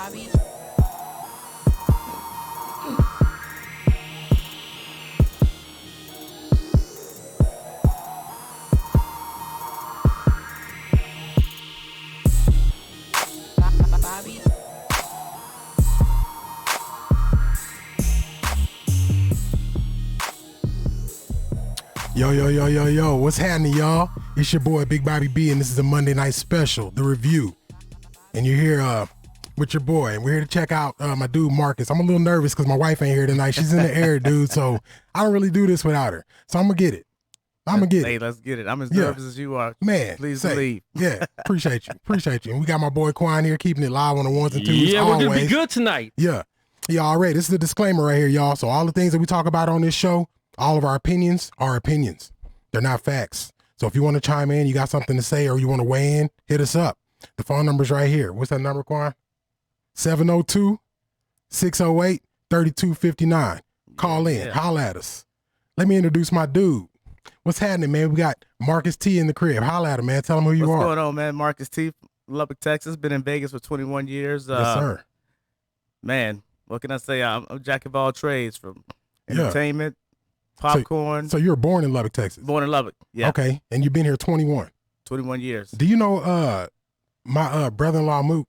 Bobby. Bobby. Yo, what's happening, y'all? It's your boy, Big Bobby B, and this is a Monday night special, The Review. And you're here with your boy, and we're here to check out my dude, Marcus. I'm a little nervous because my wife ain't here tonight. She's in the air, dude, so I don't really do this without her. So I'm going to get it. Hey, let's get it. I'm as nervous as you are. Man, please believe. Yeah, appreciate you. And we got my boy Quan here keeping it live on the ones and twos. Yeah, we're always. going to be good tonight. Yeah, all right. This is the disclaimer right here, y'all. So all the things that we talk about on this show, all of our opinions are opinions. They're not facts. So if you want to chime in, you got something to say, or you want to weigh in, hit us up. The phone number's right here. What's that number, Quan? 702-608-3259. Call in. Holla at us. Let me introduce my dude. What's happening, man? We got Marcus T in the crib. Holla at him, man. Tell him who you are. What's going on, man? Marcus T, Lubbock, Texas. Been in Vegas for 21 years. Yes, sir. Man, what can I say? I'm jack of all trades, from entertainment, popcorn. So you were born in Lubbock, Texas? Born in Lubbock, yeah. Okay, and you've been here 21. 21 years. Do you know my brother-in-law, Mook?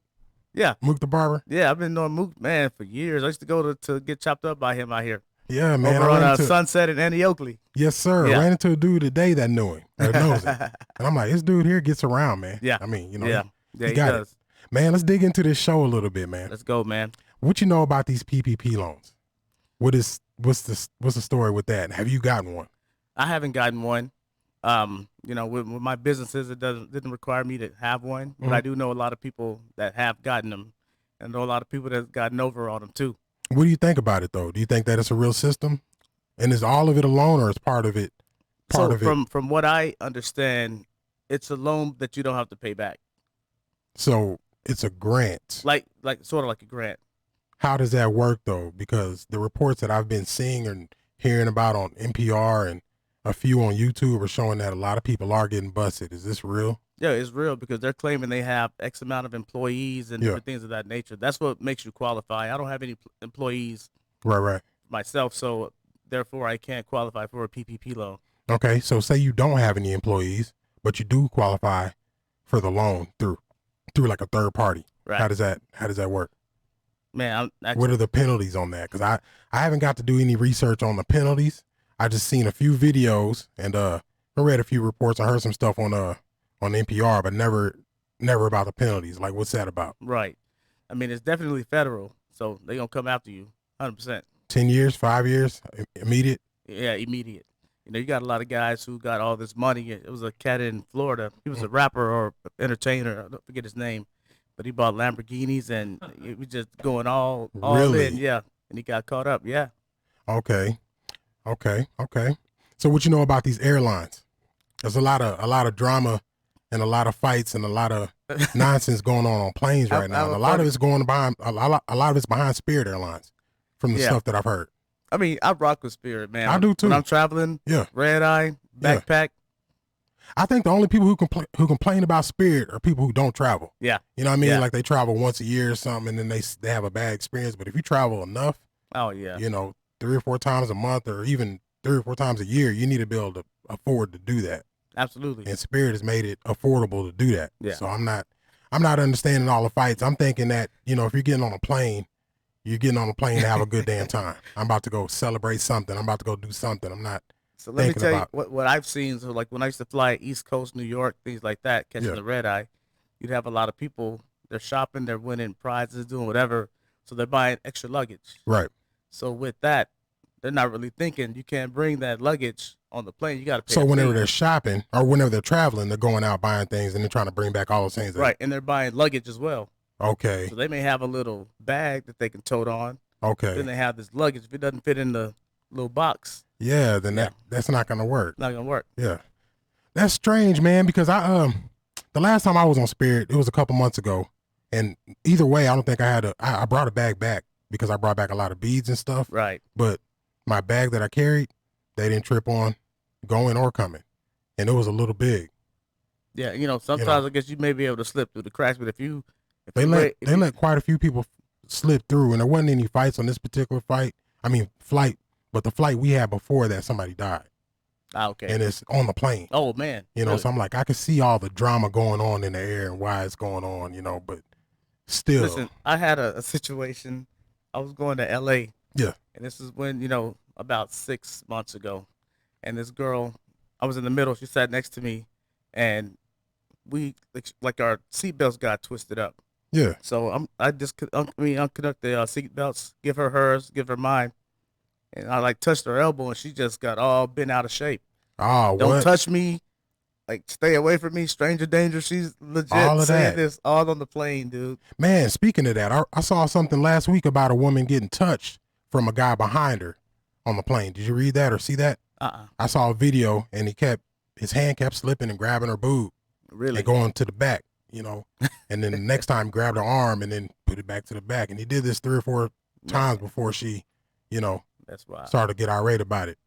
Yeah. Mook the barber? Yeah, I've been knowing Mook, man, for years. I used to go to get chopped up by him out here. Yeah, man. Over on Sunset and Annie Oakley. Yes, sir. Yeah. I ran into a dude today that knew him, that knows him. And I'm like, this dude here gets around, man. Yeah. I mean, you know, yeah, he he got does. it. Man, let's dig into this show a little bit, man. Let's go, man. What you know about these PPP loans? What's the story with that? Have you gotten one? I haven't gotten one. You know, with my businesses, it didn't require me to have one, but I do know a lot of people that have gotten them, and know a lot of people that's gotten over on them too. What do you think about it, though? Do you think that it's a real system, and is all of it a loan, or is part of it? From what I understand, it's a loan that you don't have to pay back. So it's a grant, like sort of like a grant. How does that work, though? Because the reports that I've been seeing and hearing about on NPR and a few on YouTube are showing that a lot of people are getting busted. Is this real? Yeah, it's real, because they're claiming they have X amount of employees and different things of that nature. That's what makes you qualify. I don't have any employees Right. myself, so therefore I can't qualify for a PPP loan. Okay, so say you don't have any employees, but you do qualify for the loan through like a third party. Right. How does that work? Man, what are the penalties on that? Because I haven't got to do any research on the penalties. I just seen a few videos and I read a few reports. I heard some stuff on NPR, but never about the penalties. Like, what's that about? Right. I mean, it's definitely federal, so they're gonna come after you 100%. 10 years, 5 years, immediate? Yeah, immediate. You know, you got a lot of guys who got all this money. It was a cat in Florida. He was a rapper or entertainer. I don't forget his name, but he bought Lamborghinis and he was just going all Really? in. Yeah, and he got caught up. Yeah. Okay. So what you know about these airlines? There's a lot of drama and a lot of fights and a lot of nonsense going on planes right now. And a lot of it's going behind a lot of it's behind Spirit Airlines, from the stuff that I've heard. I mean, I rock with Spirit, man. I do too. When I'm traveling, red eye, backpack. I think the only people who complain about Spirit are people who don't travel. Yeah. You know what I mean? Yeah. Like they travel once a year or something, and then they have a bad experience. But if you travel enough, oh yeah, you know, 3 or 4 times a month, or even 3 or 4 times a year, you need to be able to afford to do that. Absolutely. And Spirit has made it affordable to do that. Yeah. So I'm not understanding all the fights. I'm thinking that, you know, if you're getting on a plane, you're getting on a plane to have a good damn time. I'm about to go celebrate something. I'm about to go do something. I'm not. So let me tell you what I've seen. So like when I used to fly East Coast, New York, things like that, catching the red eye, you'd have a lot of people. They're shopping, they're winning prizes, doing whatever. So they're buying extra luggage. Right. So with that, they're not really thinking you can't bring that luggage on the plane. You got to pay. So whenever they're shopping or whenever they're traveling, they're going out buying things and they're trying to bring back all those things. Right, and they're buying luggage as well. Okay. So they may have a little bag that they can tote on. Okay. Then they have this luggage. If it doesn't fit in the little box, then that's not gonna work. Not gonna work. Yeah, that's strange, man. Because the last time I was on Spirit, it was a couple months ago, and either way, I don't think I brought a bag back because I brought back a lot of beads and stuff. Right. But my bag that I carried, they didn't trip on going or coming, and it was a little big. Yeah, you know, sometimes I guess you may be able to slip through the cracks, but if they let quite a few people slipped through, and there wasn't any fights on this particular flight. But the flight we had before that, somebody died, Okay. and it's on the plane. Oh man. You know, Really? so I'm like, I can see all the drama going on in the air and why it's going on. You know, but still, Listen, I had a situation. I was going to L.A. yeah, and this is when about 6 months ago, and this girl, I was in the middle. She sat next to me, and we like our seatbelts got twisted up. yeah. So I just unconnect the seatbelts, give her hers, give her mine, and I like touched her elbow, and she just got all bent out of shape. Oh, Don't what? touch me, like stay away from me, stranger danger. She's legit All of saying that. this all on the plane, dude. Man, speaking of that, I saw something last week about a woman getting touched from a guy behind her on the plane. Did you read that or see that? I saw a video, and his hand kept slipping and grabbing her boob Really? and going to the back, you know. And then the next time grabbed her arm and then put it back to the back. And he did this 3 or 4 times before she, That's why. started to get irate about it.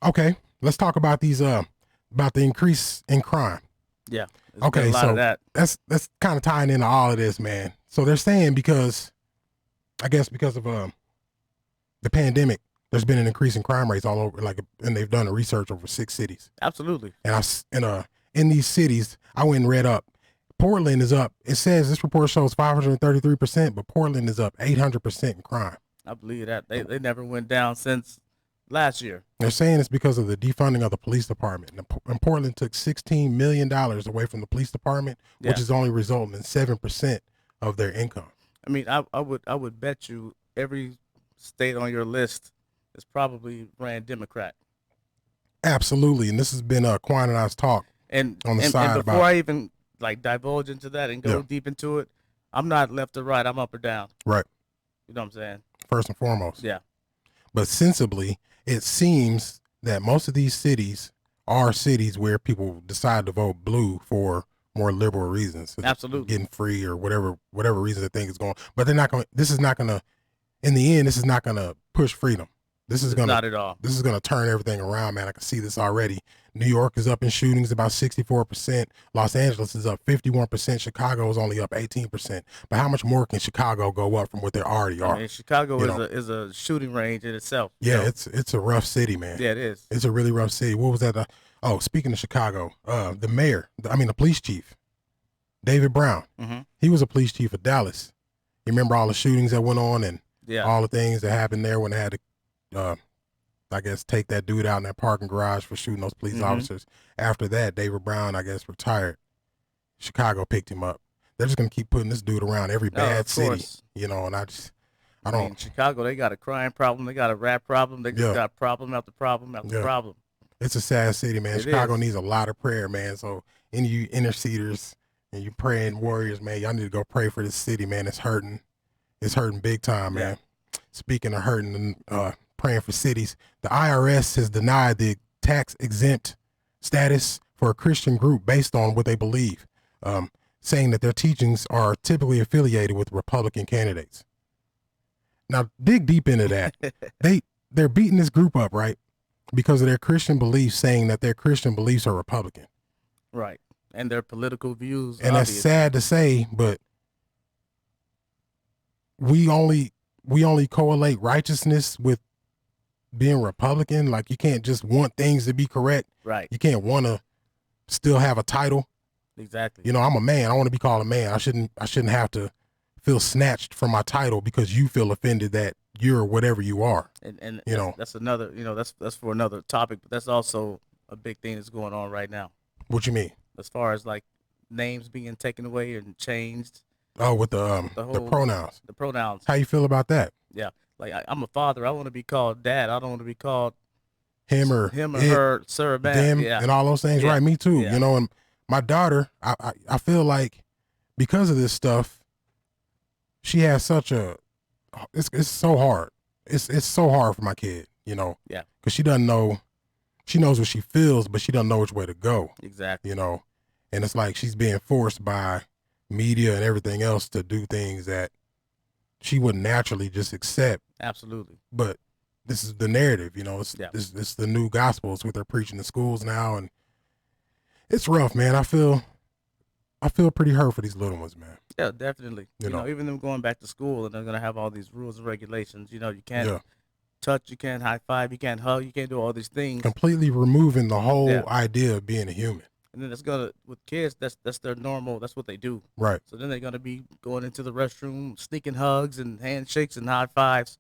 Okay, let's talk about these about the increase in crime. Yeah. There's Okay, been a lot so of that. that's kind of tying into all of this, man. So they're saying because of the pandemic, there's been an increase in crime rates all over, and they've done a research over 6 cities. Absolutely. And in these cities, I went and read up. Portland is up. It says this report shows 533%, but Portland is up 800% in crime. I believe that they never went down since last year. They're saying it's because of the defunding of the police department. And Portland took $16 million away from the police department, which Yeah. is only resulting in 7% of their income. I mean, I would bet you every state on your list is probably ran Democrat. Absolutely. And this has been Quan and I's talk. And On the and, side and before about- I even like divulge into that and go Yeah. deep into it, I'm not left or right. I'm up or down. Right. You know what I'm saying? First and foremost. Yeah. But sensibly, it seems that most of these cities are cities where people decide to vote blue for more liberal reasons. Absolutely. Getting free or whatever reason they think is going. But they're not going this is not going to in the end this is not going to push freedom. This is going Not to at all. this is going to turn everything around, man. I can see this already. New York is up in shootings about 64%. Los Angeles is up 51%. Chicago is only up 18%. But how much more can Chicago go up from what they already are? I mean, Chicago You is a shooting range in itself. Yeah, it's a rough city, man. Yeah, it is. It's a really rough city. What was that? Speaking of Chicago, the mayor, the police chief, David Brown, Mm-hmm. he was a police chief of Dallas. You remember all the shootings that went on and Yeah. all the things that happened there when they had to, I guess, take that dude out in that parking garage for shooting those police Mhm. officers. After that, David Brown, I guess, retired. Chicago picked him up. They're just going to keep putting this dude around every No, bad of city, course. and I I don't. mean, Chicago, they got a crime problem. They got a rap problem. They just Yeah. got problem after problem after Yeah. problem. It's a sad city, man. It Chicago is. needs a lot of prayer, man. So any of you interceders and you praying warriors, man, y'all need to go pray for this city, man. It's hurting. It's hurting big time, Yeah. man. Speaking of hurting and praying for cities, the IRS has denied the tax exempt status for a Christian group based on what they believe, saying that their teachings are typically affiliated with Republican candidates. Now, dig deep into that. They're beating this group up, right? Because of their Christian beliefs, saying that their Christian beliefs are Republican. Right. And their political views. And that's obviously. sad to say, but we only correlate righteousness with being Republican. Like, you can't just want things to be correct. Right. You can't want to still have a title. Exactly. You know, I'm a man. I want to be called a man. I shouldn't have to feel snatched from my title because you feel offended that you're whatever you are. And you know. that's another, that's for another topic, but that's also a big thing that's going on right now. What you mean? As far as like names being taken away and changed, Oh, with The the whole- pronouns. the pronouns. How you feel about that? Yeah. Like I'm a father. I want to be called dad. I don't want to be called Him or him or it, her, sir or man. them, Yeah. and all those things. Yeah. Right, me too. Yeah. You know, and my daughter, I feel like because of this stuff, she has such a. It's so hard. It's so hard for my kid. You know. Yeah. Because she doesn't know. She knows what she feels, but she doesn't know which way to go. Exactly. You know, and it's like she's being forced by media and everything else to do things that she would naturally just accept. Absolutely. But this is the narrative, you know. It's Yeah. it's the new gospel. It's what they're preaching in schools now, and it's rough, man. I feel I feel pretty hurt for these little ones, man. Yeah, definitely. You You know, know, even them going back to school and they're gonna have all these rules and regulations. You know, you can't yeah, touch, you can't high five, you can't hug, you can't do all these things. completely removing the Yeah, whole idea of being a human. and then it's gonna with kids. That's their normal. That's what they do. Right. So then they're gonna be going into the restroom, sneaking hugs and handshakes and high fives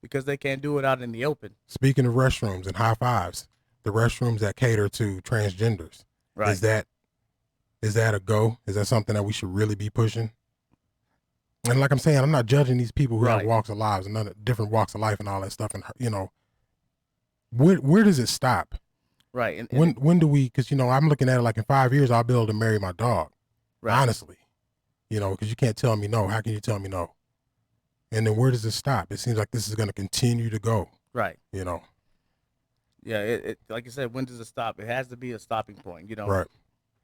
because they can't do it out in the open. Speaking of restrooms and high fives, the restrooms that cater to transgenders, Right. is that a go? Is that something that we should really be pushing? And like I'm saying, I'm not judging these people who have Right. walks of lives and different walks of life and all that stuff. And you know, where does it stop? Right. And When do we? Because you know, I'm looking at it like in 5 years I'll be able to marry my dog. right. Honestly, you know, because you can't tell me no. How can you tell me no? And then where does it stop? It seems like this is going to continue to go. Right. You know, Yeah. It like I said, when does it stop? It has to be a stopping point. You know. right?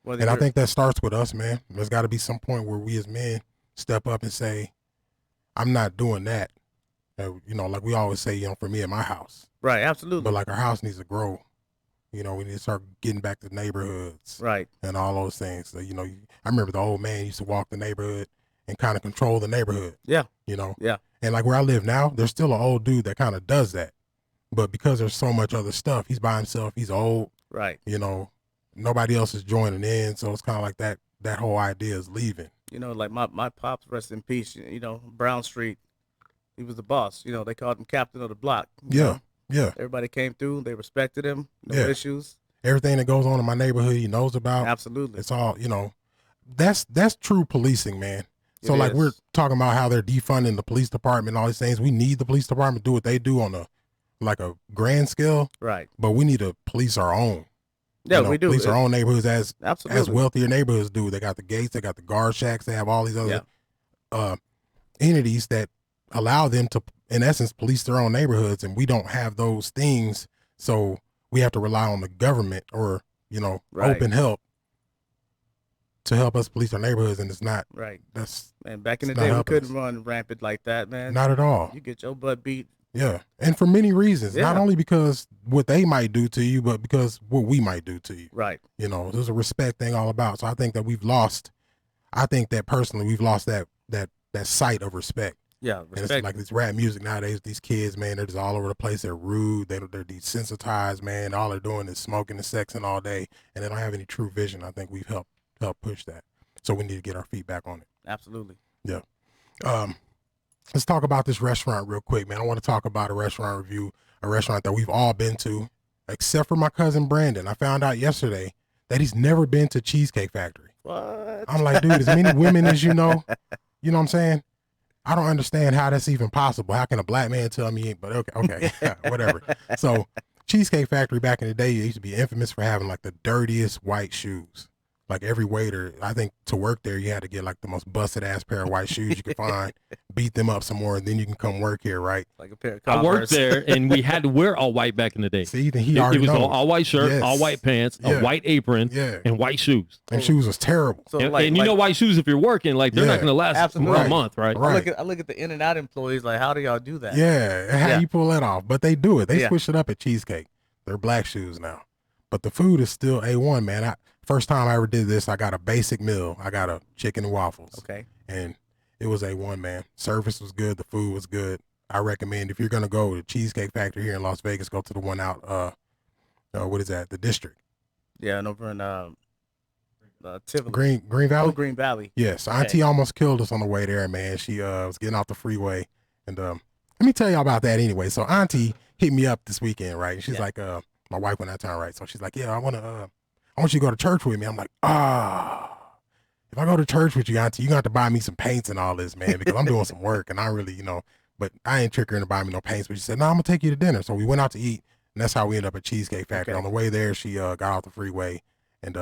Whether And I you're- think that starts with us, man. There's got to be some point where we as men step up and say, "I'm not doing that." You know, like we always say, you know, for me at my house. Right. Absolutely. But like our house needs to grow. You know, we need to start getting back to neighborhoods Right. and all those things. So, you know, I remember the old man used to walk the neighborhood and kind of control the neighborhood. Yeah. You know, Yeah. and like where I live now, there's still an old dude that kind of does that. But because there's so much other stuff, he's by himself. He's old. Right. You know, nobody else is joining in. So it's kind of like that whole idea is leaving. You know, like my pops, rest in peace. You know, Brown Street. He was the boss. You know, they called him captain of the block. you Yeah. know. Yeah. Everybody came through. They respected him. No Yeah. issues. Everything that goes on in my neighborhood, he knows about. Absolutely. It's all, you know, that's true policing, man. So It like we're is. talking about how they're defunding the police department, all these things. We need the police department to do what they do on a like a grand scale, Right. but we need to police our own. Yeah, You know, we do. police our own neighborhoods as Absolutely. wealthier neighborhoods do. They got the gates, they got the guard shacks, they have all these other Yeah. entities that allow them to, in essence, police their own neighborhoods, and we don't have those things. So we have to rely on the government or, you know, Right. open help to help us police our neighborhoods, and it's not. Right. That's Man, back in the It's not day, we helping couldn't us. run rampant like that, man. not at all. You get your butt beat. Yeah, and for many reasons, not Yeah. only because what they might do to you, but because what we might do to you. Right. You know, there's a respect thing all about. So I think that we've lost. I think that personally, we've lost that sight of respect. Yeah. And it's Respect. like this rap music nowadays. These kids, man, they're just all over the place. They're rude. They're desensitized, man. All they're doing is smoking and sexing all day, and they don't have any true vision. I think we've helped push that. So we need to get our feet back on it. Absolutely. Let's talk about this restaurant real quick, man. I want to talk about a restaurant review, a restaurant that we've all been to, except for my cousin Brandon. I found out yesterday that he's never been to Cheesecake Factory. What? I'm like, dude, as many women as you know what I'm saying? I don't understand how that's even possible. How can a black man tell me? But okay, whatever. So Cheesecake Factory back in the day, it used to be infamous for having like the dirtiest white shoes. Like every waiter, I think to work there, you had to get like the most busted ass pair of white shoes you could find, beat them up some more, and then you can come work here, right? Like a pair of I Converse. worked there, and we had to wear all white back in the day. See, then he It already was knows. all white shirt, Yes. all white pants, Yeah. a white apron, Yeah, and white shoes. and shoes was terrible. So And, like, and you know, white shoes, if you're working, like they're Yeah. not going to last Absolutely. a month, right? Right. I look at the In-N-Out employees. Like, how do y'all do that? Yeah, how Yeah. you pull that off? But they do it. They Yeah. switch it up at Cheesecake. They're black shoes now, but the food is still A1, man. First time I ever did this, I got a basic meal. I got a chicken and waffles, Okay. and it was A1, man. Service was good. The food was good. I recommend if you're gonna go to Cheesecake Factory here in Las Vegas, go to the one out. What is that? The District, Yeah, and over in Tivoli. Green Valley. Oh, Green Valley. Yes, Okay. Auntie almost killed us on the way there, man. She was getting off the freeway, and let me tell y'all about that anyway. So Auntie hit me up this weekend, right? She's Yeah. like, my wife went out of town, right? So she's like, yeah, I want you to go to church with me. I'm like, if I go to church with you, Auntie, you got to buy me some paints and all this, man, because I'm doing some work and I really, but I ain't trick her into buying me no paints. But she said, no, I'm gonna take you to dinner. So we went out to eat, and that's how we ended up at Cheesecake Factory. Okay. On the way there, she got off the freeway and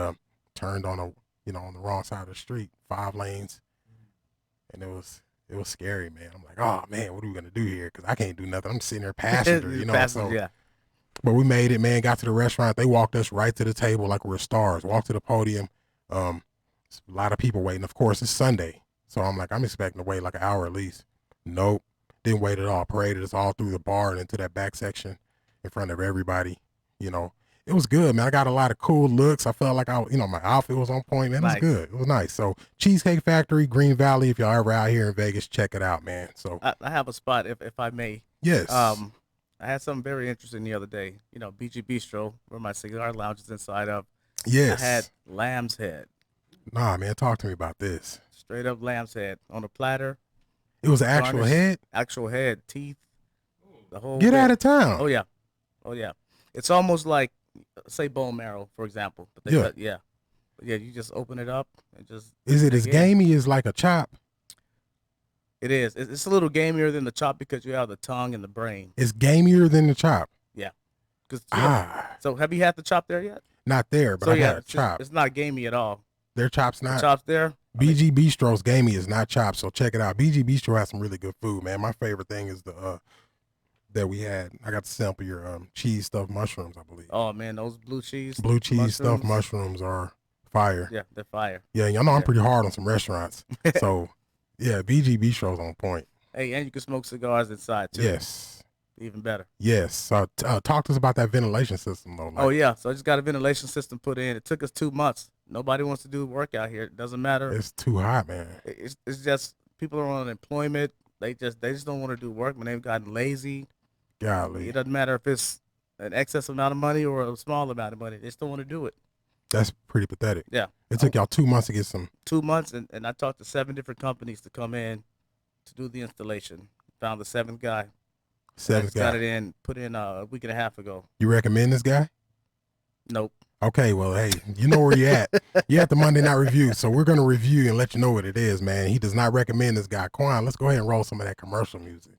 turned on on the wrong side of the street, 5 lanes, and it was scary, man. I'm like, oh man, what are we gonna do here? Because I can't do nothing. I'm sitting there passenger, Passenger, So, yeah. but we made it, man. Got to the restaurant. They walked us right to the table like we're stars. Walked to the podium. A lot of people waiting. Of course, it's Sunday, so I'm like, I'm expecting to wait like an hour at least. Nope, didn't wait at all. Paraded us all through the bar and into that back section in front of everybody. It was good, man. I got a lot of cool looks. I felt like my outfit was on point, man. It was Nice. good. It was nice. So Cheesecake Factory, Green Valley, if y'all ever out here in Vegas, check it out, man. So I have a spot, if I may. yes. I had something very interesting the other day. BG Bistro, where my cigar lounge is inside of. yes. I had lamb's head, Nah, man, talk to me about this. straight up lamb's head on a platter, It was an actual Garnish. head? actual head, teeth, the whole. Get bit. out of town. Oh yeah. It's almost like, say, bone marrow, for example. But Yeah. But yeah, you just open it up and just. Is it dig as in. gamey as like a chop? It is. It's a little gamier than the chop because you have the tongue and the brain. It's gamier than the chop. 'Cause, So have you had the chop there yet? Not there, but So I yeah, had a chop. it's not gamey at all. Their chop's The not. chop's there. BG Bistro's gamey is not chopped, so check it out. BG Bistro has some really good food, man. My favorite thing is the that we had. I got to sample your cheese stuffed mushrooms, I believe. Oh man, those blue cheese. Blue cheese stuffed mushrooms. mushrooms are fire. Yeah, they're fire. Yeah, y'all know I'm Yeah. pretty hard on some restaurants. So yeah, BG Bistro's on point. Hey, and you can smoke cigars inside too. Yes. Even better. Yes. So talk to us about that ventilation system though. Like, Oh yeah, so I just got a ventilation system put in. It took us 2 months. Nobody wants to do work out here. It doesn't matter. it's too hot, man. It's just people are on unemployment. They just don't want to do work. When they've gotten lazy. Golly. It doesn't matter if it's an excess amount of money or a small amount of money. They just don't want to do it. That's pretty pathetic. Yeah. It took y'all 2 months to get some 2 months, and I talked to 7 different companies to come in to do the installation. Found the 7th guy. I seventh just got guy. it in, put in a week and a half ago. You recommend this guy? Nope. Okay, well, hey, you know where you're at. You're at the Monday Night Review, so we're going to review and let you know what it is, man. He does not recommend this guy. Quan, let's go ahead and roll some of that commercial music.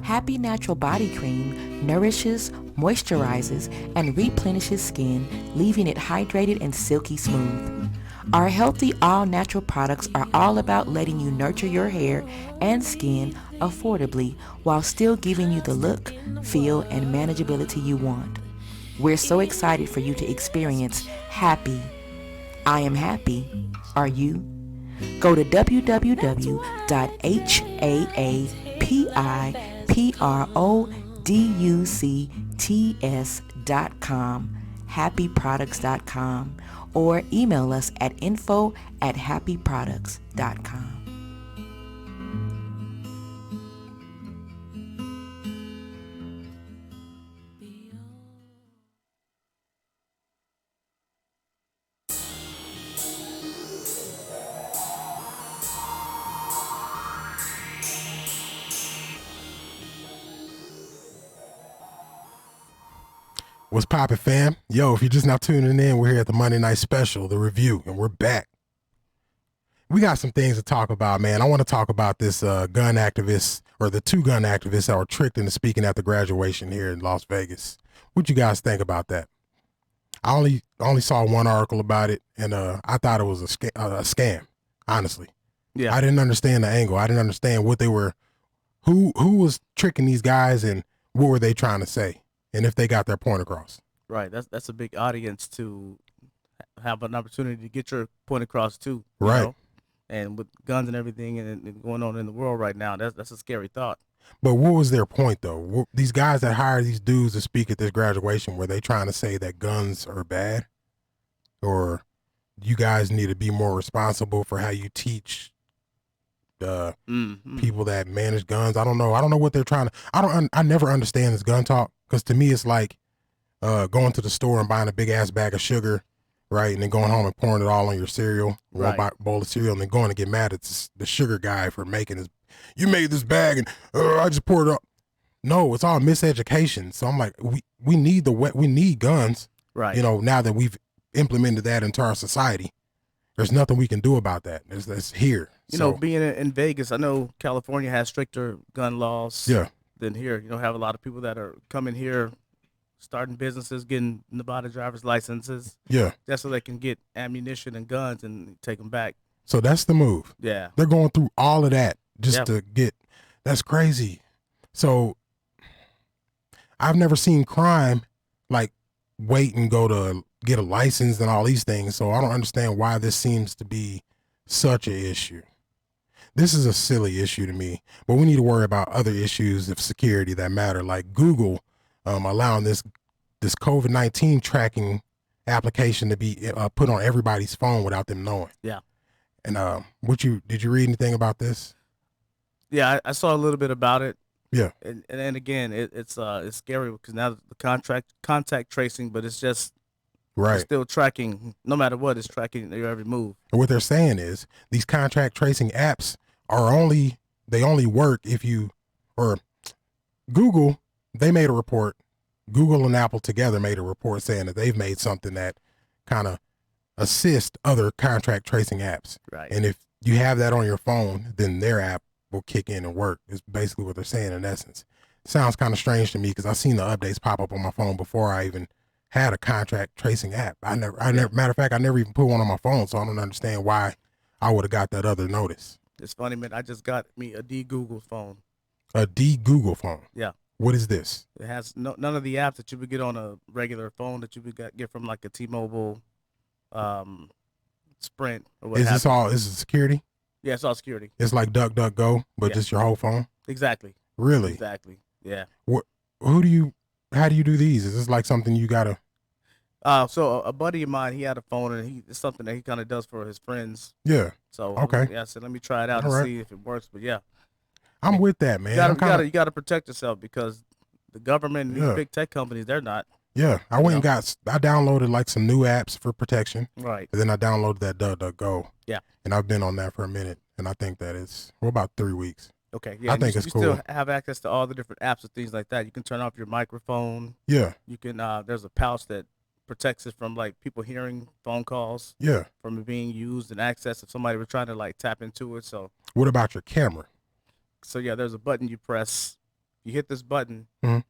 Happy Natural Body Cream nourishes, moisturizes, and replenishes skin, leaving it hydrated and silky smooth. Our healthy, all-natural products are all about letting you nurture your hair and skin affordably while still giving you the look, feel, and manageability you want. We're so excited for you to experience Happy. I am happy. Are you? Go to www.happyproducts.com, happyproducts.com, or email us at info@happyproducts.com. What's poppin', fam? Yo, if you're just now tuning in, we're here at the Monday Night Special, the review, and we're back. We got some things to talk about, man. I want to talk about this gun activist, or the 2 gun activists that were tricked into speaking at the graduation here in Las Vegas. What you guys think about that? I only saw one article about it, and I thought it was a scam, honestly. Yeah. I didn't understand the angle. I didn't understand what they were, who was tricking these guys, and what were they trying to say, and if they got their point across. Right. That's a big audience to have an opportunity to get your point across too. you Right. know? And with guns and everything and going on in the world right now, that's a scary thought. But what was their point, though? These guys that hired these dudes to speak at this graduation, were they trying to say that guns are bad? Or you guys need to be more responsible for how you teach people that manage guns? I don't know. I don't know what they're trying to... I never understand this gun talk, because to me it's like going to the store and buying a big-ass bag of sugar, right? And then going home and pouring it all on your cereal, one Right. bowl of cereal, and then going to get mad at the sugar guy for making his... You made this bag and I just poured it up. No, it's all miseducation. So I'm like, we need we need guns. Right. You know, now that we've implemented that into our society, there's nothing we can do about that. It's here. You know, being in Vegas, I know California has stricter gun laws yeah, than here. You don't have a lot of people that are coming here, starting businesses, getting Nevada driver's licenses, yeah. just so they can get ammunition and guns and take them back. So that's the move. Yeah. They're going through all of that just Yeah. to get. That's crazy. So I've never seen crime like wait and go to get a license and all these things. So I don't understand why this seems to be such an issue. This is a silly issue to me, but we need to worry about other issues of security that matter, like Google allowing this COVID-19 tracking application to be put on everybody's phone without them knowing. Yeah. And did you read anything about this? Yeah, I saw a little bit about it. Yeah. And then again, it's scary because now the contact tracing, but it's just Right. it's still tracking. No matter what, it's tracking your every move. And what they're saying is these contract tracing apps only work if you, or Google, they made a report. Google and Apple together made a report saying that they've made something that kind of assists other contract tracing apps. Right. And if you have that on your phone, then their app will kick in and work. Is basically what they're saying in essence. Sounds kind of strange to me because I've seen the updates pop up on my phone before I even had a contract tracing app. I never, matter of fact, I never even put one on my phone, so I don't understand why I would have got that other notice. It's funny, man. I just got me a Google phone. A Google phone. Yeah. What is this? It has none of the apps that you would get on a regular phone that you would get from like a T-Mobile, Sprint or what. Is this all? Is it security? Yeah, it's all security. It's like DuckDuckGo, but Yeah. just your whole phone. Exactly. Really? Exactly. Yeah. How do you do these? Is this like something you gotta? So a buddy of mine, he had a phone, and it's something that he kind of does for his friends. Yeah. So Okay. yeah, I said let me try it out All and right. see if it works. But yeah, I'm with that, man. you gotta protect yourself because the government and Yeah. these big tech companies, they're not. Yeah, I went and I downloaded like some new apps for protection, Right. and then I downloaded that DuckDuckGo. Yeah. And I've been on that for a minute, and I think that it's about 3 weeks. Okay. Yeah. I and think you, it's you cool. still have access to all the different apps and things like that. You can turn off your microphone. Yeah, You can. There's a pouch that protects it from like people hearing phone calls yeah. from it being used and access if somebody were trying to like tap into it. So What about your camera? yeah, there's a button you press. You hit this button, Mhm.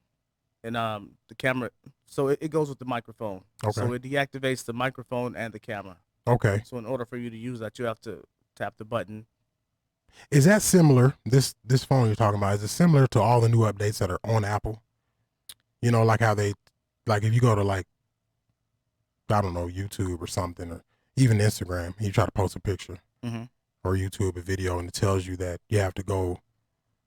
and the camera. So it goes with the microphone. Okay. So it deactivates the microphone and the camera. Okay. So in order for you to use that, you have to tap the button. Is that similar? This phone you're talking about, is it similar to all the new updates that are on Apple? You know, like how they, like if you go to like, I don't know, YouTube or something, or even Instagram, and you try to post a picture, Mhm. or YouTube a video, and it tells you that you have to go,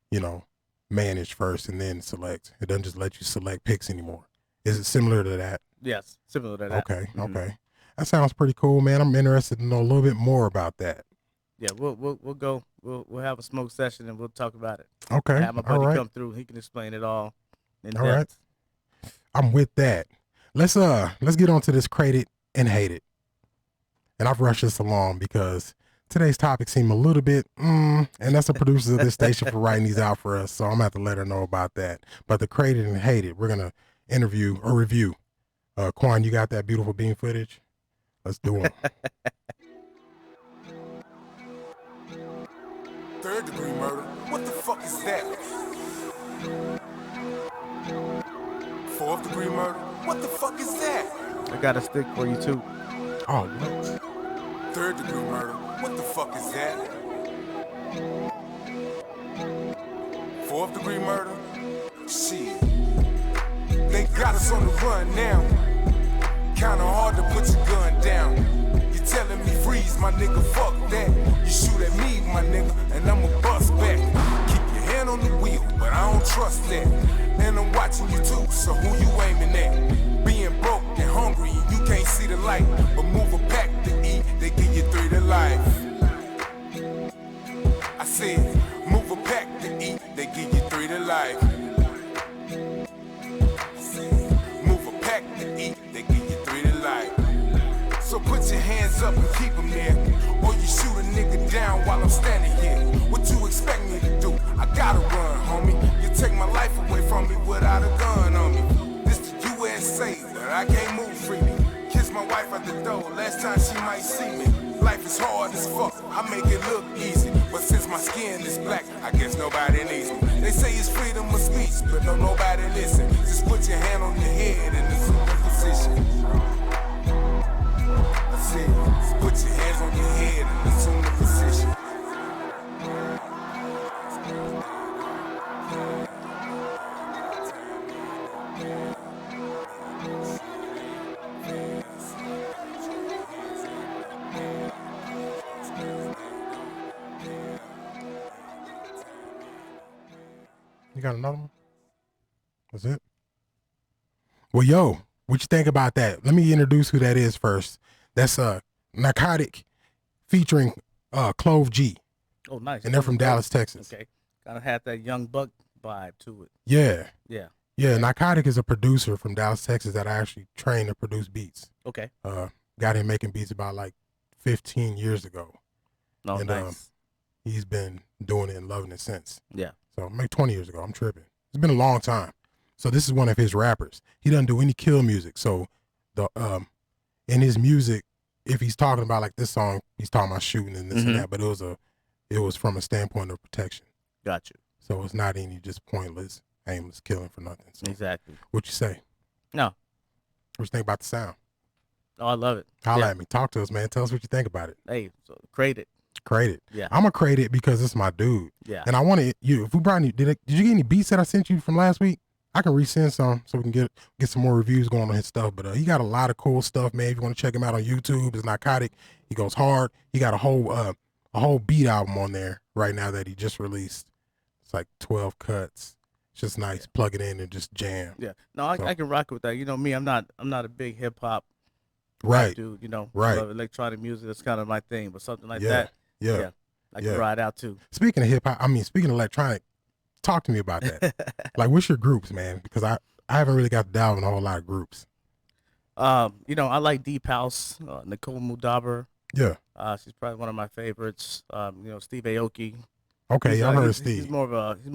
you know, manage first and then select. It doesn't just let you select pics anymore. Is it similar to that? Yes, similar to that. Okay, Mhm. okay. That sounds pretty cool, man. I'm interested to know a little bit more about that. Yeah, we'll go. We'll have a smoke session and we'll talk about it. Okay, Have my all buddy right. come through. He can explain it all in All right. depth. I'm with that. Let's get on to this Crated and Hated. And I've rushed this along because today's topic seemed a little bit, and that's the producers of this station for writing these out for us. So I'm gonna have to let her know about that. But the Crated and Hated, we're gonna interview or review. Quan, you got that beautiful beam footage? Let's do it. Third degree murder? What the fuck is that? Fourth degree murder? What the fuck is that? I got a stick for you too. Oh, what? Third degree murder? What the fuck is that? Fourth degree murder? Shit. They got us on the run now. Kinda hard to put your gun down. You telling me freeze, my nigga, fuck that. You shoot at me, my nigga, and I'ma bust back. Keep your hand on the wheel, but I don't trust that. And I'm watching you too, so who you aiming at? Being broke and hungry, you can't see the light. But move a pack to eat, they give you 3 to life. I said, move a pack to eat, they give you 3 to life. Move a pack to eat, they give you 3 to life. So put your hands up and keep them there. Or you shoot a nigga down while I'm standing here. What you expect me to do? I gotta run, homie. You take my life away from me without a gun on me. This the USA, but I can't move freely. Kiss my wife at the door, last time she might see me. Life is hard as fuck, I make it look easy. But since my skin is black, I guess nobody needs me. They say it's freedom of speech, but don't nobody listen. Just put your hand on your head and assume a position. I said, just put your hands on your head and assume the position. You got another one? That's it? Well, yo, what you think about that? Let me introduce who that is first. That's Narcotic featuring Clove G. Oh, nice. And they're from Dallas, Texas. Okay. Kind of had that Young Buck vibe to it. Yeah. Yeah. Yeah, Narcotic is a producer from Dallas, Texas that I actually trained to produce beats. Okay. Got him making beats about like 15 years ago. Oh, and nice. He's been doing it and loving it since. Yeah. So maybe 20 years ago. I'm tripping. It's been a long time. So this is one of his rappers. He doesn't do any kill music. So the in his music, if he's talking about like this song, he's talking about shooting and this and that, but it was from a standpoint of protection. Got you. So it's not any just pointless, aimless killing for nothing. So Exactly. what you say? No. What you think about the sound? Oh, I love it. Holla at me. Talk to us, man. Tell us what you think about it. Hey, so create it. Create it. Yeah. I'm gonna create it because it's my dude. Yeah. And I want to you. If we brought any, did you get any beats that I sent you from last week? I can resend some so we can get some more reviews going on his stuff. But he got a lot of cool stuff, man. If you want to check him out on YouTube, it's Narcotic. He goes hard. He got a whole beat album on there right now that he just released. It's like 12 cuts. It's just nice. Plug it in and just jam. Yeah. No, I can rock with that. You know me, I'm not a big hip hop Right. dude. You know, Right. I love electronic music. That's kind of my thing. But something like Yeah. that, Yeah. I can ride out too. Speaking of hip hop, speaking of electronic, talk to me about that. Like, what's your groups, man? Because I haven't really got to delve in a whole lot of groups. You know, I like Deep House, Nicole Mudaber. Yeah. She's probably one of my favorites. You know, Steve Aoki. Okay, He's, I heard he's- Steve. He's more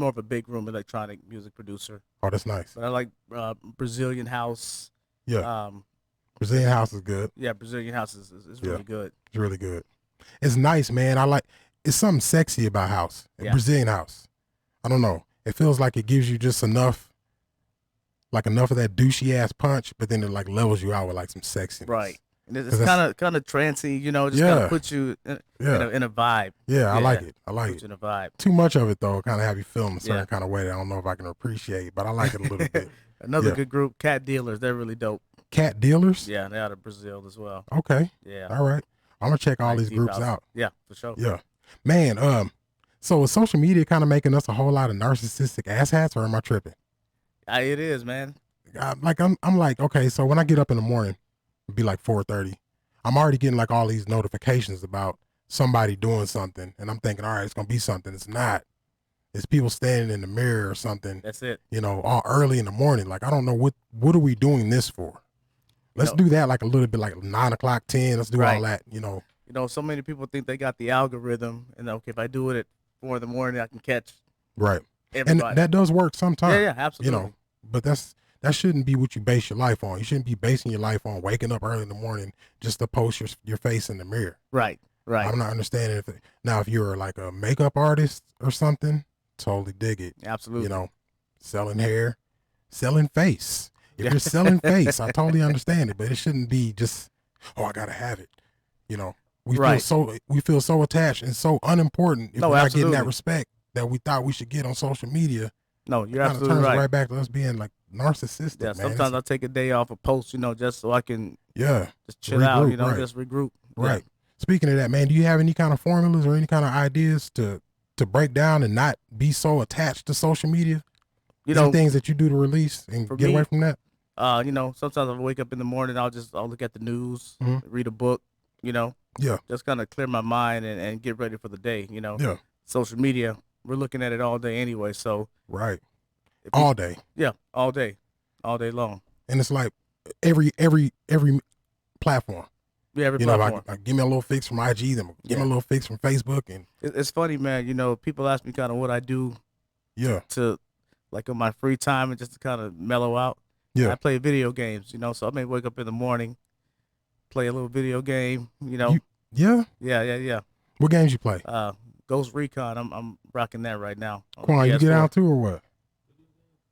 of a big room electronic music producer. Oh, that's nice. But I like Brazilian House. Yeah. Brazilian House is good. Yeah, Brazilian House is Yeah. really good. It's really good. It's nice, man. It's something sexy about house. Yeah. Brazilian house. I don't know. It feels like it gives you just enough of that douchey ass punch, but then it like levels you out with like some sexiness. Right. And it's 'Cause kind of trancy, you know, just kind Yeah. of puts you in Yeah. a vibe. Yeah, I like Yeah. it. I like Puts it. you in a vibe. Too much of it though, kind of have you feeling a certain Yeah. kind of way that I don't know if I can appreciate, but I like it a little bit. Another Yeah. good group, Cat Dealers. They're really dope. Cat Dealers? Yeah, they're out of Brazil as well. Okay. Yeah. All right. I'm gonna check all Like these Deep groups House. out. Yeah, for sure. Yeah. Man, so is social media kind of making us a whole lot of narcissistic asshats, or am I tripping? It is, man. I'm like, okay, so when I get up in the morning, it'd be like 4:30. I'm already getting like all these notifications about somebody doing something, and I'm thinking, all right, it's gonna be something. It's not. It's people standing in the mirror or something, That's it. you know, all early in the morning. Like, I don't know what are we doing this for? Let's do that like a little bit, like 9 o'clock, 10. Let's do all Right. that, you know. You know, so many people think they got the algorithm, and okay, if I do it at 4 in the morning, I can catch Right. everybody. And that does work sometimes. yeah, absolutely. You know, but that shouldn't be what you base your life on. You shouldn't be basing your life on waking up early in the morning just to post your face in the mirror. Right. I'm not understanding if you're like a makeup artist or something, totally dig it. Absolutely. You know, selling hair, selling face. If Yeah. you're selling face, I totally understand it, but it shouldn't be just, oh, I gotta have it. You know, we Right. feel so attached and so unimportant if No, we're not getting that absolutely. respect that we thought we should get on social media. No, you're Kind of absolutely turns right. right back to us being like narcissistic. Yeah, man. sometimes I'll take a day off a post, you know, just so I can Yeah, just chill out, Regroup, you know, right. just regroup. right. Speaking of that, man, do you have any kind of formulas or any kind of ideas to break down and not be so attached to social media? You Any know, things that you do to release and for get me, away from that? you know, sometimes I'll wake up in the morning, I'll look at the news, Mhm. read a book, you know, Yeah, just kind of clear my mind and get ready for the day, you know. yeah, Social media, we're looking at it all day anyway, so right. if we- All day, yeah, all day long. and it's like every platform. Yeah, every You know, platform. I give me a little fix from IG, then give me Yeah. a little fix from Facebook, and It's funny, man. You know, people ask me kind of what I do yeah, to, like, in my free time and just to kind of mellow out. yeah. I play video games, you know, so I may wake up in the morning, play a little video game, you know. Yeah. Yeah. What games you play? Ghost Recon, I'm rocking that right now. on Quan, you get PS4. down too or what?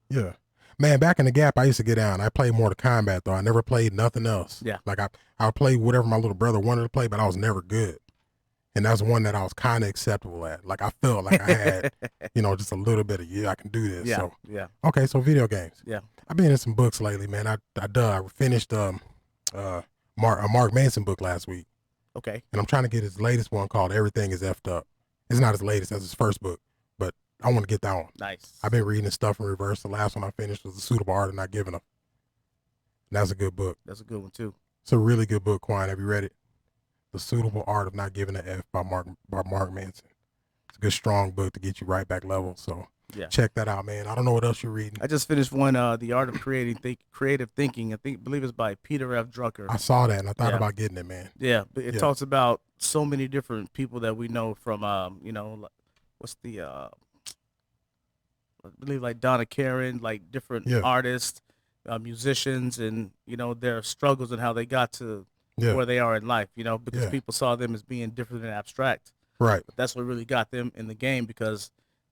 Yeah. Man, back in the Gap, I used to get down. I played Mortal Kombat, though. I never played nothing else. Yeah. Like, I played whatever my little brother wanted to play, but I was never good. And that's one that I was kind of acceptable at. Like, I felt like I had, you know, just a little bit of, I can do this. Yeah, So, yeah, okay, so video games. yeah. I've been in some books lately, man. I finished a Mark Manson book last week, Okay. and I'm trying to get his latest one called Everything is Effed Up. It's not his latest, that's his first book, but I want to get that one. Nice. I've been reading this stuff in reverse. The last one I finished was The Suitable Art of Not Giving Up. And that's a good book. That's a good one too. It's a really good book, Quan. Have you read it? The Suitable Art of Not Giving a F by Mark Manson. It's a good, strong book to get you right back level. So Yeah. check that out, man. I don't know what else you're reading. I just finished one, The Art of Creative Thinking. Believe it's by Peter F. Drucker. I saw that and I thought Yeah. about getting it, man. Yeah, but it Yeah. talks about so many different people that we know from, what's the, I believe like Donna Karen, like different Yeah. artists, musicians, and their struggles and how they got to Yeah. where they are in life. Because Yeah. people saw them as being different and abstract. Right. But that's what really got them in the game because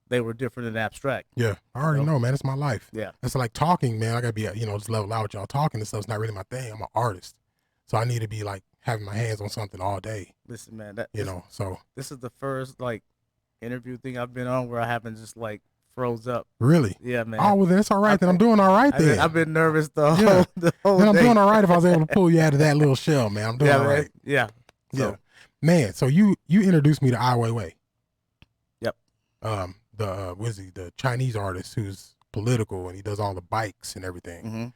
they were different and abstract. Yeah. I already know, man. It's my life. Yeah. It's like talking, man. I gotta be, just level out with y'all. Talking and stuff's not really my thing. I'm an artist. So I need to be like having my hands on something all day, Listen, man, so this is the first like interview thing I've been on where I haven't just like froze up. really. Yeah, man. Oh, well, then it's all right. Then I'm doing all right then. I've been nervous the Yeah. whole Then I'm day. doing all right if I was able to pull you out of that little shell, man. I'm doing Yeah, all man. right. Yeah. Yeah. So, Man, so you introduced me to Ai Weiwei. Yep. The Chinese artist who's political and he does all the bikes and everything. mhm.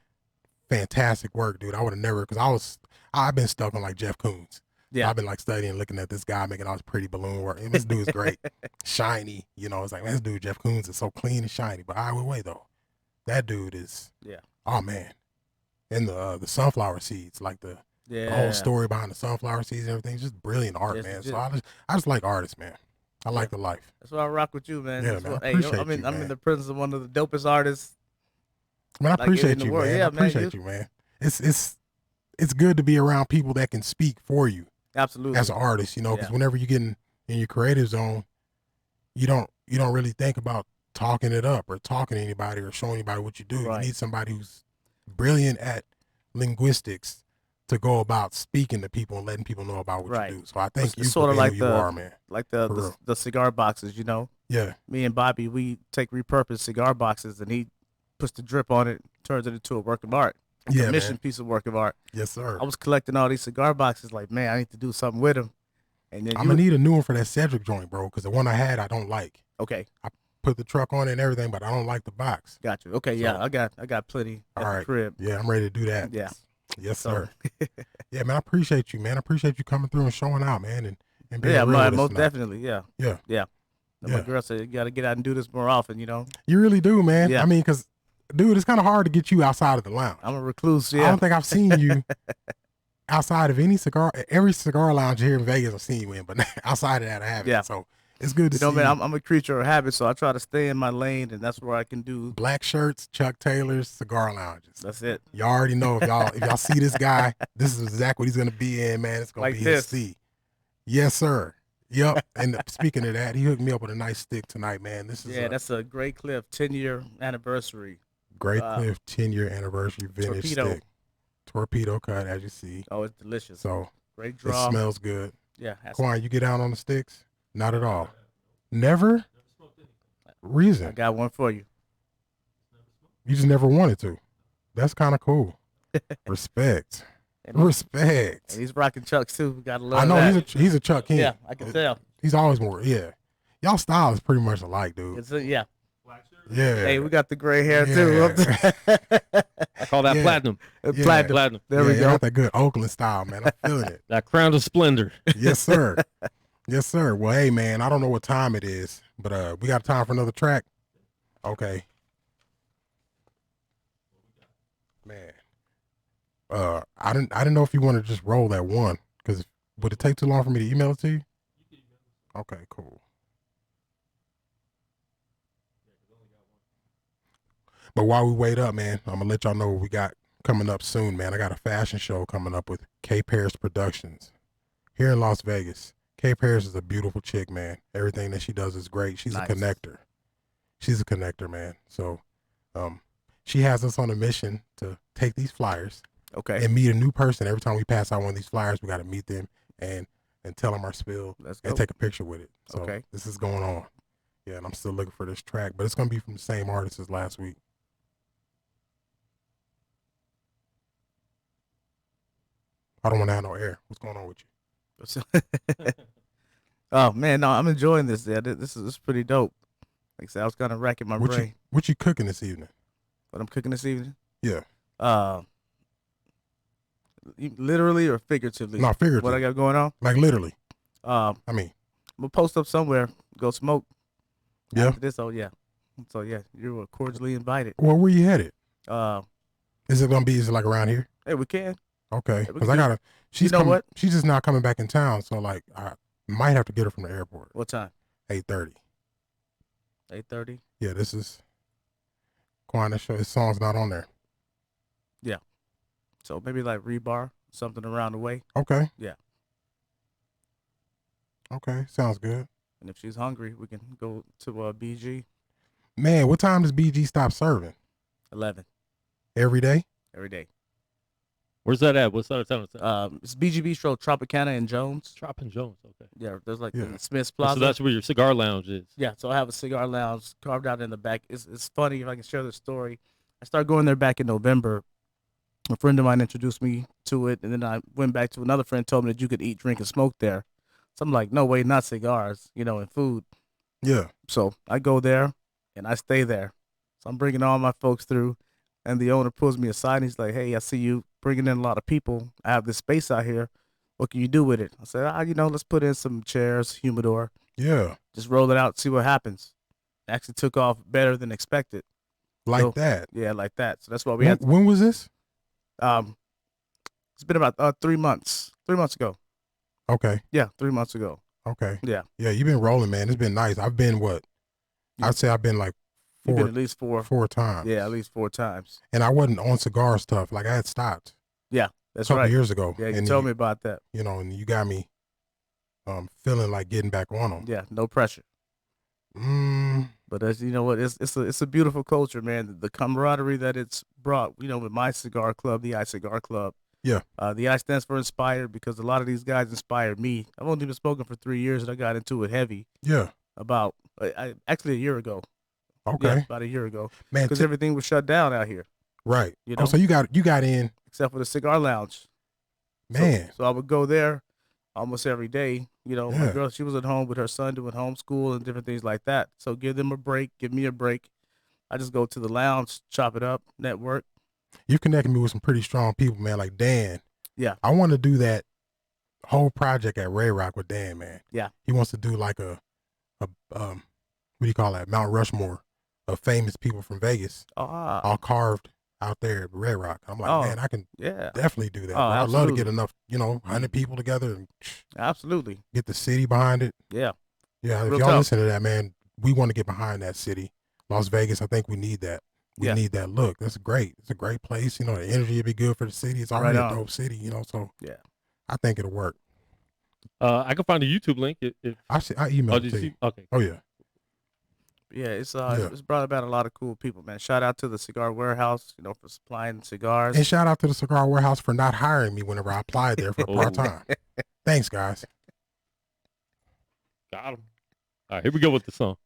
Fantastic work, dude. I would have never, because I've been stuck on like Jeff Koons. Yeah. I've been like studying, looking at this guy making all this pretty balloon work. And this dude's great, shiny. It's like, man, this dude Jeff Koons is so clean and shiny. But Ai Weiwei though, that dude is, Yeah. oh man. And the sunflower seeds, like the Yeah. whole story behind the sunflower seeds and everything, it's just brilliant art, Yes, man. it So is. I just like artists, man. I like the life. That's why I rock with you, man. Yeah, That's man, what- I hey, appreciate I'm in, you, I'm man. in the presence of one of the dopest artists. Man, I Like, in appreciate the you, world. man. Yeah, I man, appreciate you, man. It's good to be around people that can speak for you Absolutely. as an artist, because Yeah. whenever you get in your creative zone, you don't really think about talking it up or talking to anybody or showing anybody what you do. Right. You need somebody who's brilliant at linguistics to go about speaking to people and letting people know about what Right. you do. So I thank It's you sorta for being like who you the- are, man. like For the real. the cigar boxes, Yeah. Me and Bobby, we take repurposed cigar boxes and he puts the drip on it, turns it into a work of art. Yeah, Commission man. piece of work of art. Yes, sir. I was collecting all these cigar boxes, like, man, I need to do something with them. And then I'm gonna need a new one for that Cedric joint, bro, because the one I had I don't like. okay, Put the truck on it and everything, but I don't like the box. got you. Okay, yeah, So- I got plenty at All the right. crib. Yeah, I'm ready to do that. Yeah. Yes, So- sir. Yeah, man, I appreciate you, man. I appreciate you coming through and showing out, man, and being Yeah, real with us most tonight. definitely. Yeah, Yeah. yeah. And Yeah. my girl said you got to get out and do this more often. You really do, man. Yeah. I mean, because, dude, it's kind of hard to get you outside of the lounge. I'm a recluse. I Yeah, don't think I've seen you outside of every cigar lounge here in Vegas I've seen you in, but outside of that, I haven't. Yeah. So it's good to see man, you. I'm a creature of habit, so I try to stay in my lane, and that's where I can do. Black shirts, Chuck Taylors, cigar lounges. That's it. You already know if y'all see this guy, this is exactly what he's gonna be in, man. It's gonna Like be this. his seat. Yes, sir. Yep. And speaking of that, he hooked me up with a nice stick tonight, man. This is Yeah, a that's a Great Cliff 10-year anniversary. Great Cliff 10-year anniversary vintage Torpedo. stick. Torpedo cut, as you see. Oh, it's delicious. So Great it draw. smells good. Yeah, has- Quan, you get down on the sticks? Not at all. Never? I Reason? got one for you. You just never wanted to. That's kind of cool. Respect. And Respect. he's rocking Chucks too. We gotta love I know that. he's a Chuck King. Yeah, I can tell. He's always more. Yeah. Y'all style is pretty much alike, dude. Yeah. Yeah. Hey, we got the gray hair Yeah. too. I call that Yeah. platinum. Yeah. Platinum. Platinum. There yeah, we you go. got that good Oakland style, man. I'm feeling it. That crown of splendor. Yes, sir. Yes, sir. Well, hey, man, I don't know what time it is, but we got time for another track. Okay. Man. I didn't know if you want to just roll that one, because would it take too long for me to email it to you? Okay, cool. But while we wait up, man, I'm gonna let y'all know what we got coming up soon, man. I got a fashion show coming up with K Paris Productions here in Las Vegas. K Paris is a beautiful chick, man. Everything that she does is great. She's Nice. a connector. She's a connector, man. So, she has us on a mission to take these flyers Okay. and meet a new person. Every time we pass out one of these flyers, we got to meet them and tell them our spill Let's go. and take a picture with it. So Okay. this is going on. Yeah, and I'm still looking for this track, but it's gonna be from the same artist as last week. I don't want to have no air. What's going on with you? Oh man, no, I'm enjoying this. Yeah, this is pretty dope. Like I said, I was kind of racking my What brain. you cooking this evening? What I'm cooking this evening? Yeah. Literally or figuratively? No, figuratively. What I got going on? Like literally. I mean, I'm gonna post up somewhere. Go smoke. Yeah. After this, yeah. So yeah, you are cordially invited. Well, where you headed? Uh, Is it like around here? hey, we can. Okay. we Because can I do- gotta. She's know coming, what? She's just not coming back in town, so like I might have to get her from the airport. What time? 8:30. 8:30. Yeah, this is Quanah show. His song's not on there. So maybe like rebar, something around the way. Okay. Yeah. Okay, sounds good. And if she's hungry, we can go to BG. Man, what time does BG stop serving? 11 Every day? every day. Where's that at? What's that town? It's BG Bistro, Tropicana and Jones. Trop and Jones. Okay. Yeah, there's like Yeah. the Smith's So Plaza. that's where your cigar lounge is. Yeah, so I have a cigar lounge carved out in the back. It's funny if I can share the story. I started going there back in November. A friend of mine introduced me to it, and then I went back to another friend, told me that you could eat, drink, and smoke there. So I'm like, no way, not cigars, and food. Yeah. So I go there, and I stay there. So I'm bringing all my folks through, and the owner pulls me aside, and he's like, hey, I see you bringing in a lot of people. I have this space out here. What can you do with it? I said, let's put in some chairs, humidor, Yeah. just roll it out, see what happens. It actually took off better than expected. Like So, that. Yeah, like that. So that's why we had. When was this? It's been about 3 months. 3 months ago. Okay. Yeah, 3 months ago. Okay. Yeah. Yeah, you've been rolling, man. It's been nice. I've been what? I'd say I've been like You've four been at least four. 4 times. Yeah, at least 4 times. And I wasn't on cigar stuff. Like I had stopped Yeah, a that's couple right. years ago. Yeah, you and told me about that. and you got me feeling like getting back on them. Yeah, no pressure. But as you know what, it's a beautiful culture, man. The camaraderie that it's brought, with my cigar club, the I Cigar Club. Yeah. The I stands for inspired because a lot of these guys inspired me. I've only been smoking for 3 years and I got into it heavy Yeah. about actually a year ago. Okay. Yeah, about a year ago. Man, Because everything was shut down out here right. you Oh, know? so you got in, except for the cigar lounge. man. So I would go there almost every day. My Yeah. girl, she was at home with her son doing homeschool and different things like that. So give them a break, give me a break. I just go to the lounge, chop it up, network. You connected me with some pretty strong people, man. Like Dan. Yeah. I want to do that whole project at Ray Rock with Dan, man. Yeah. He wants to do like a what do you call that? Mount Rushmore of famous people from Vegas, all carved out there at Ray Rock. I'm like, Oh, man, I can yeah, definitely do that. Oh, bro. I'd love to absolutely. get enough, 100 people together and absolutely. get the city behind it. Yeah, Yeah, if Real y'all tough. listen to that, man, we want to get behind that city. Las Vegas, I think we need that. We Yeah. need that look. That's great. It's a great place. The energy would be good for the city. It's already Right a on. dope city, so yeah. I think it'll work. I can find a YouTube link. If I emailed oh, it did to you you. see? Okay. Oh, yeah. Yeah, it's Yeah. it's brought about a lot of cool people, man. Shout out to the Cigar Warehouse, for supplying cigars. And shout out to the Cigar Warehouse for not hiring me whenever I applied there for Oh. part-time. Thanks, guys. Got him. All right, here we go with the song.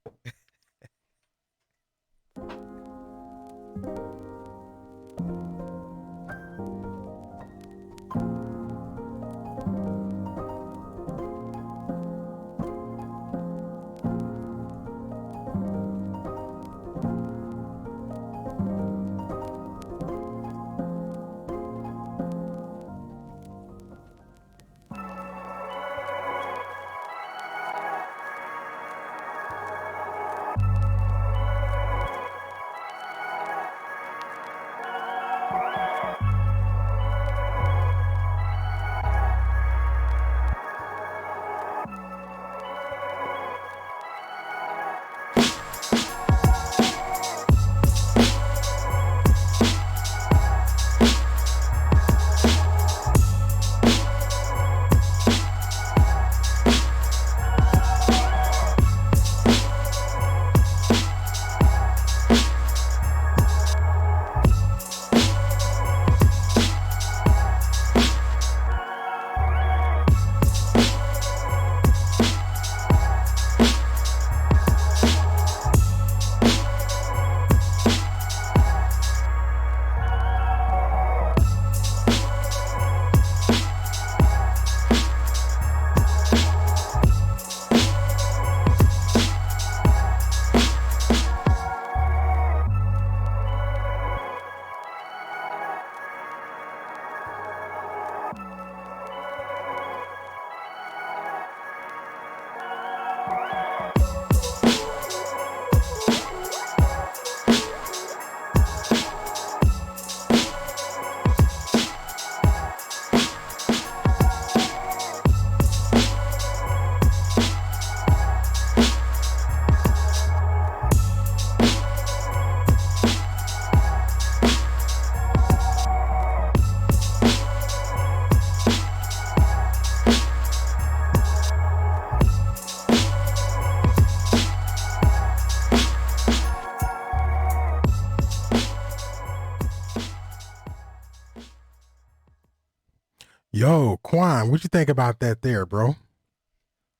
Yo, Quan, what you think about that there, bro?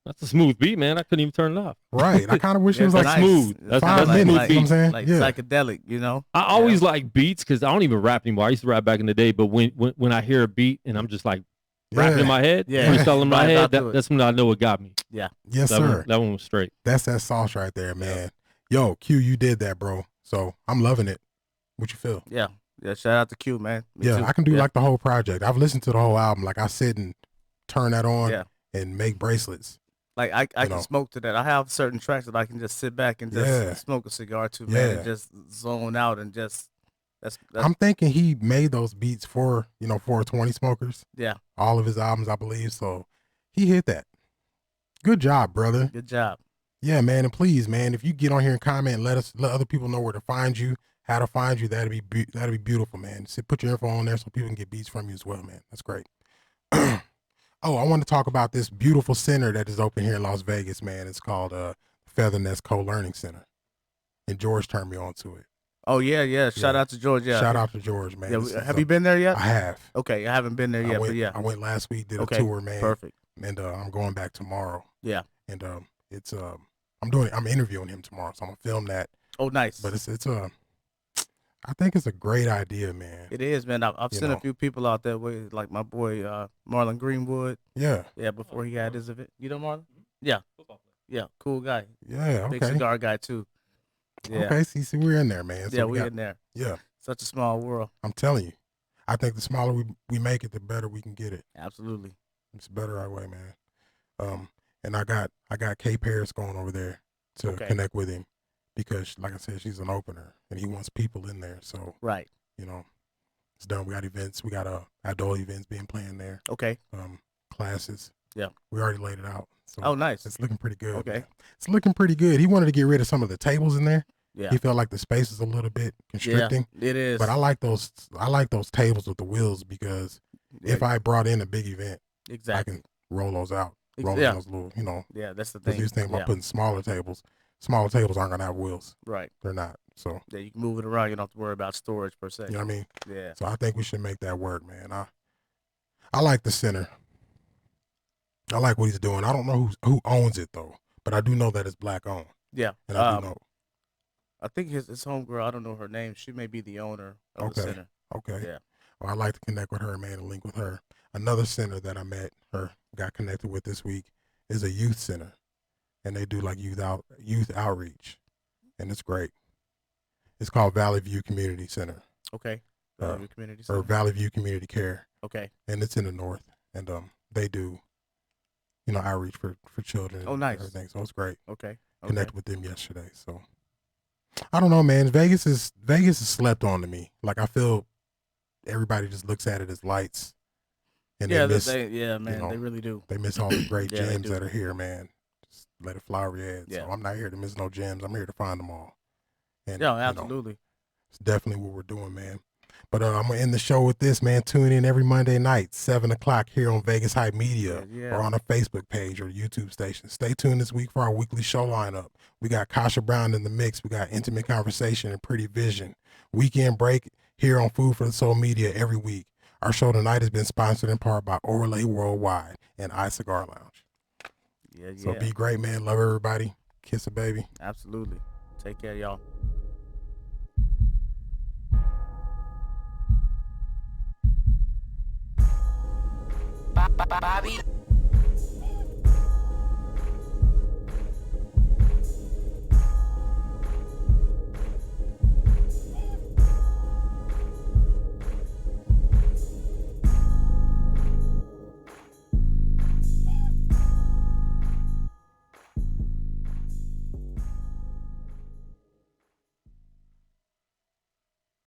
That's a smooth beat, man. I couldn't even turn it off. Right. I kind of wish it was It's like nice. smooth. It's That's 5 like- minutes. like- You know what I'm saying? Like Yeah. psychedelic, you know. I always like beats because I don't even rap anymore. I used to rap back in the day, but when I hear a beat and I'm just like rapping in my head, Yeah. freestyling in my Right head, about to it. that's when I know it got me. Yeah. Yes, That sir. one, that one was straight. That's that sauce right there, man. Yo, Q, you did that, bro. So I'm loving it. What you feel? Yeah. Yeah. Shout out to Q, man. Me Yeah, too. I can do Yeah. like the whole project. I've listened to the whole album. Like I sit and turn that on Yeah. and make bracelets. Like I you can know. smoke to that. I have certain tracks that I can just sit back and just Yeah. smoke a cigar to, man, Yeah. and just zone out and just that's I'm thinking he made those beats for, 420 smokers. yeah. All of his albums, I believe. So he hit that. Good job, brother. Good job. Yeah, man. And please, man, if you get on here and comment and let other people know where to find you, how to find you, that'd be beautiful, man. So put your info on there so people can get beats from you as well, man. That's great. Oh, I want to talk about this beautiful center that is open here in Las Vegas, man. It's called Feather Nest Co-Learning Center. And George turned me on to it. Oh yeah. Shout Yeah. out to George. Yeah. Shout out to George, man. Yeah. This is Have you been there yet? I have. Okay, I haven't been there yet, but yeah. I went last week, did Okay, a tour, man. Perfect. And I'm going back tomorrow. Yeah. And it's I'm interviewing him tomorrow, so I'm gonna film that. Oh, nice. But I think it's a great idea, man. It is, man. I've You seen know. a few people out there with, like my boy Marlon Greenwood. Yeah. Yeah, before he had his event. You know Marlon? Yeah. Yeah, cool guy. Yeah. Big Okay. cigar guy too. Yeah. Okay. See, we're in there, man. So Yeah, we we got- in there. Yeah. Such a small world. I'm telling you. I think the smaller we make it, the better we can get it. Absolutely. It's better our way, man. And I got Kay Paris going over there to Okay. connect with him because, like I said, she's an opener and he wants people in there. So Right. it's done. We got events. We got adult events being planned there. Okay. Classes. Yeah. We already laid it out. So Oh, nice. it's looking pretty good. Okay. man. It's looking pretty good. He wanted to get rid of some of the tables in there. Yeah. He felt like the space is a little bit Yeah. constricting. It is. But I like those tables with the wheels because Yeah, if I brought in a big event, exactly. I can roll those out. Ex- Roll yeah. those little, Yeah, that's the because thing. he was thinking about Yeah. putting smaller tables. Smaller tables aren't gonna have wheels. Right. They're not. So Yeah, you can move it around. You don't have to worry about storage per se. you know what I mean? Yeah. So I think we should make that work, man. I like the center. I like what he's doing. I don't know who owns it though, but I do know that it's black owned. Yeah. And I do know. I think his homegirl, I don't know her name. She may be the owner of the Okay. center. Okay. Yeah. Well, I'd like to connect with her, man, and link with her. Another center that I met or got connected with this week is a youth center. And they do like youth outreach. And it's great. It's called Valley View Community Center Okay. Uh, Your community or center. Valley View Community Care. Okay. And it's in the north. And they do, outreach for children. Oh, and nice. everything. So it's great. Okay. Connected with them yesterday. So I don't know, man. Vegas is slept on to me. Like I feel everybody just looks at it as lights. And Yeah, they miss man, know, they really do. they miss all the great Yeah, they gems do. that are here, man. Just let it flower your head. Yeah. So I'm not here to miss no gems. I'm here to find them all. And Yeah, you know, absolutely. it's definitely what we're doing, man. But I'm gonna end the show with this, man. Tune in every Monday night, 7:00 here on Vegas Hype Media Yeah. or on our Facebook page or YouTube station. Stay tuned this week for our weekly show lineup. We got Kasha Brown in the mix. We got Intimate Conversation and Pretty Vision. Weekend break here on Food for the Soul Media every week. Our show tonight has been sponsored in part by Orlay Worldwide and iCigar Lounge. Yeah, yeah. So be great, man. Love everybody. Kiss a baby. Absolutely. Take care, y'all. Bobby